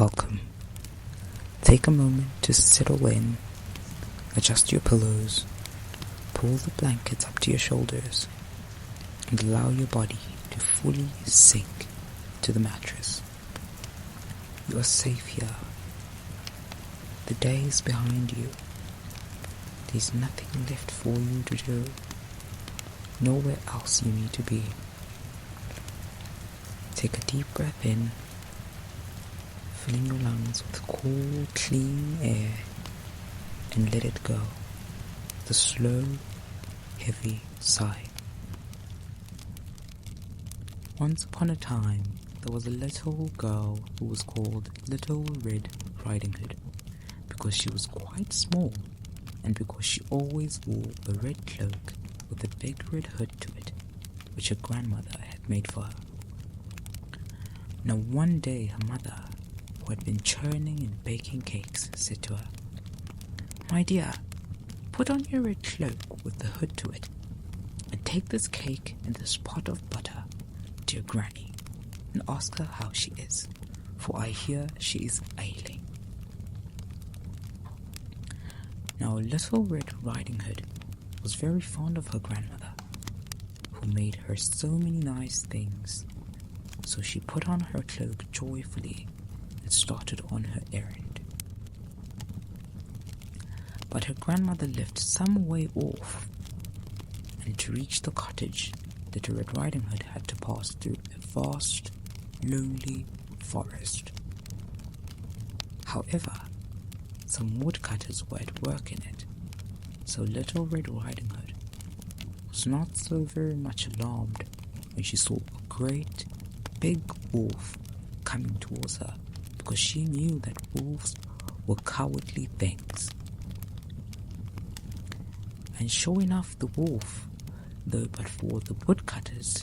Welcome. Take a moment to settle in, adjust your pillows, pull the blankets up to your shoulders, and allow your body to fully sink to the mattress. You are safe here. The day is behind you. There's nothing left for you to do. Nowhere else you need to be. Take a deep breath in, filling your lungs with cool, clean air, and let it go. The slow, heavy sigh. Once upon a time, there was a little girl who was called Little Red Riding Hood because she was quite small and because she always wore a red cloak with a big red hood to it, which her grandmother had made for her. Now one day her mother, who had been churning and baking cakes, said to her, "My dear, put on your red cloak with the hood to it, and take this cake and this pot of butter to your granny, and ask her how she is, for I hear she is ailing." Now Little Red Riding Hood was very fond of her grandmother, who made her so many nice things, so she put on her cloak joyfully and started on her errand. But her grandmother lived some way off, and to reach the cottage, Little Red Riding Hood had to pass through a vast, lonely forest. However, some woodcutters were at work in it, so Little Red Riding Hood was not so very much alarmed when she saw a great, big wolf coming towards her, because she knew that wolves were cowardly things. And sure enough, the wolf, though but for the woodcutters,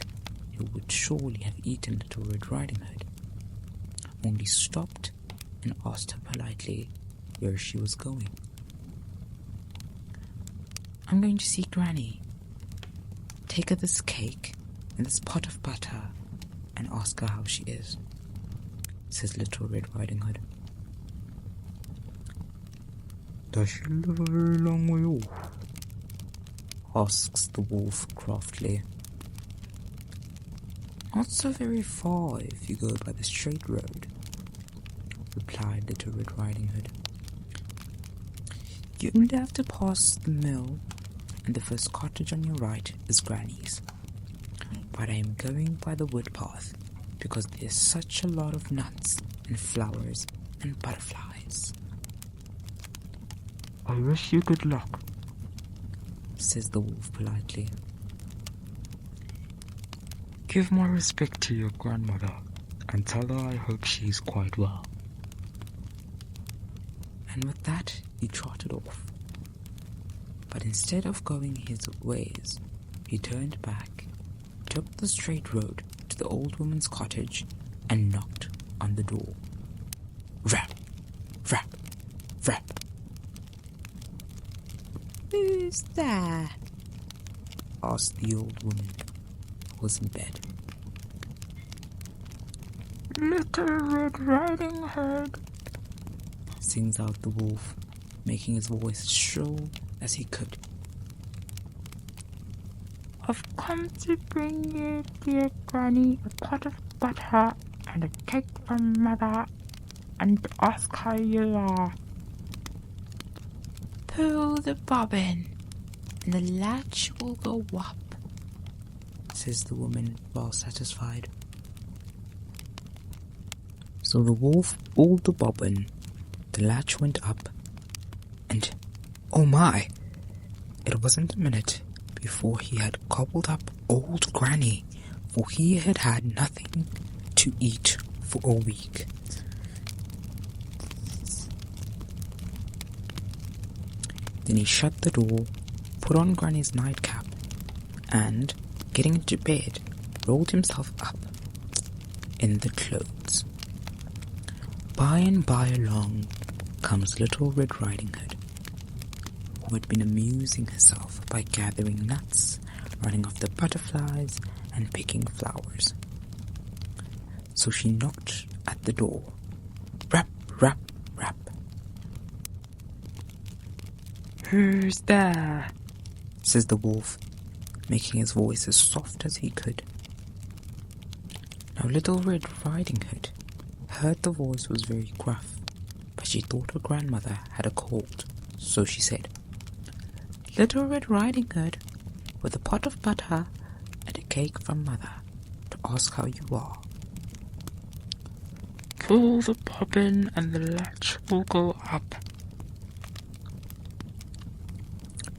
who would surely have eaten Little Red Riding Hood, only stopped and asked her politely where she was going. "I'm going to see Granny. Take her this cake and this pot of butter and ask her how she is," says Little Red Riding Hood. "Does she live a very long way off?" asks the wolf craftily. "Not so very far if you go by the straight road," replied Little Red Riding Hood. "You only have to pass the mill, and the first cottage on your right is Granny's. But I am going by the wood path because there's such a lot of nuts and flowers and butterflies." "I wish you good luck," says the wolf politely. "Give my respect to your grandmother and tell her I hope she's quite well." And with that, he trotted off. But instead of going his ways, he turned back, took the straight road to the old woman's cottage, and knocked on the door. Rap, rap, rap. "Who's there?" asked the old woman, who was in bed. "Little Red Riding Hood," sings out the wolf, making his voice as shrill as he could. "I've come to bring you, dear Granny, a pot of butter and a cake from Mother, and ask how you are." "Pull the bobbin, and the latch will go up," says the woman, well satisfied. So the wolf pulled the bobbin, the latch went up, and oh my! It wasn't a minute before he had gobbled up old Granny, for he had had nothing to eat for a week. Then he shut the door, put on Granny's nightcap, and, getting into bed, rolled himself up in the clothes. By and by along comes Little Red Riding Hood, who had been amusing herself by gathering nuts, running after butterflies, and picking flowers. So she knocked at the door. Rap, "Who's there?" says the wolf, making his voice as soft as he could. Now Little Red Riding Hood heard the voice was very gruff, but she thought her grandmother had a cold, so she said, "Little Red Riding Hood, with a pot of butter and a cake from mother, to ask how you are." "Pull the bobbin and the latch will go up."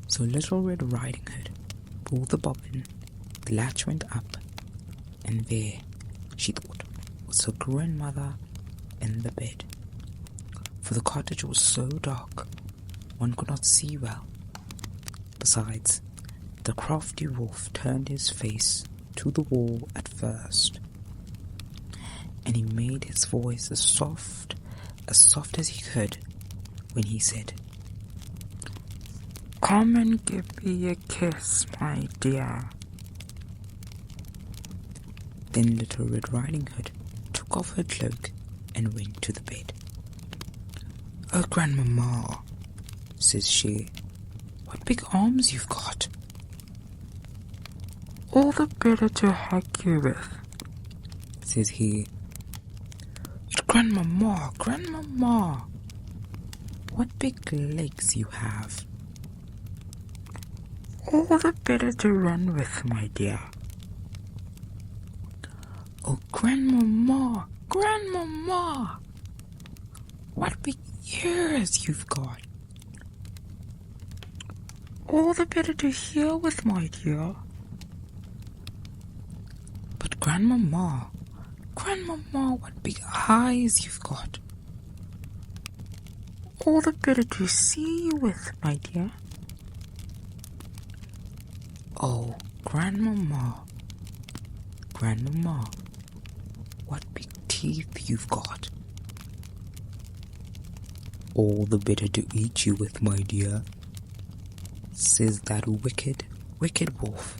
So Little Red Riding Hood pulled the bobbin, the latch went up, and there, she thought, was her grandmother in the bed. For the cottage was so dark, one could not see well. Besides, the crafty wolf turned his face to the wall at first, and he made his voice as soft as he could when he said, "Come and give me a kiss, my dear." Then Little Red Riding Hood took off her cloak and went to the bed. "Oh, Grandmama," says she, "what big arms you've got." "All the better to hug you with," says he. "But Grandmama, what big legs you have." "All the better to run with, my dear." "Oh, Grandmama, what big ears you've got." "All the better to hear with, my dear." "But Grandmama, what big eyes you've got." "All the better to see with, my dear." "Oh, Grandmama, what big teeth you've got." "All the better to eat you with, my dear," says that wicked wolf,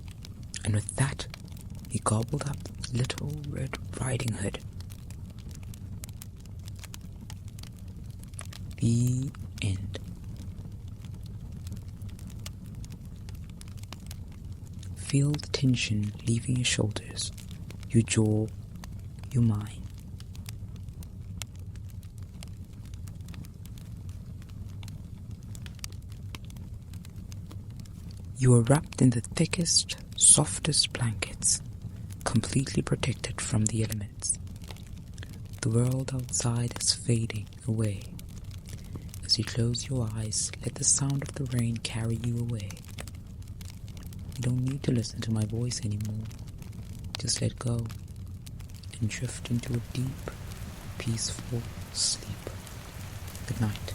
and with that he gobbled up Little Red Riding Hood. The end. Feel the tension leaving your shoulders, your jaw, your mind. You are wrapped in the thickest, softest blankets, completely protected from the elements. The world outside is fading away. As you close your eyes, let the sound of the rain carry you away. You don't need to listen to my voice anymore. Just let go and drift into a deep, peaceful sleep. Good night.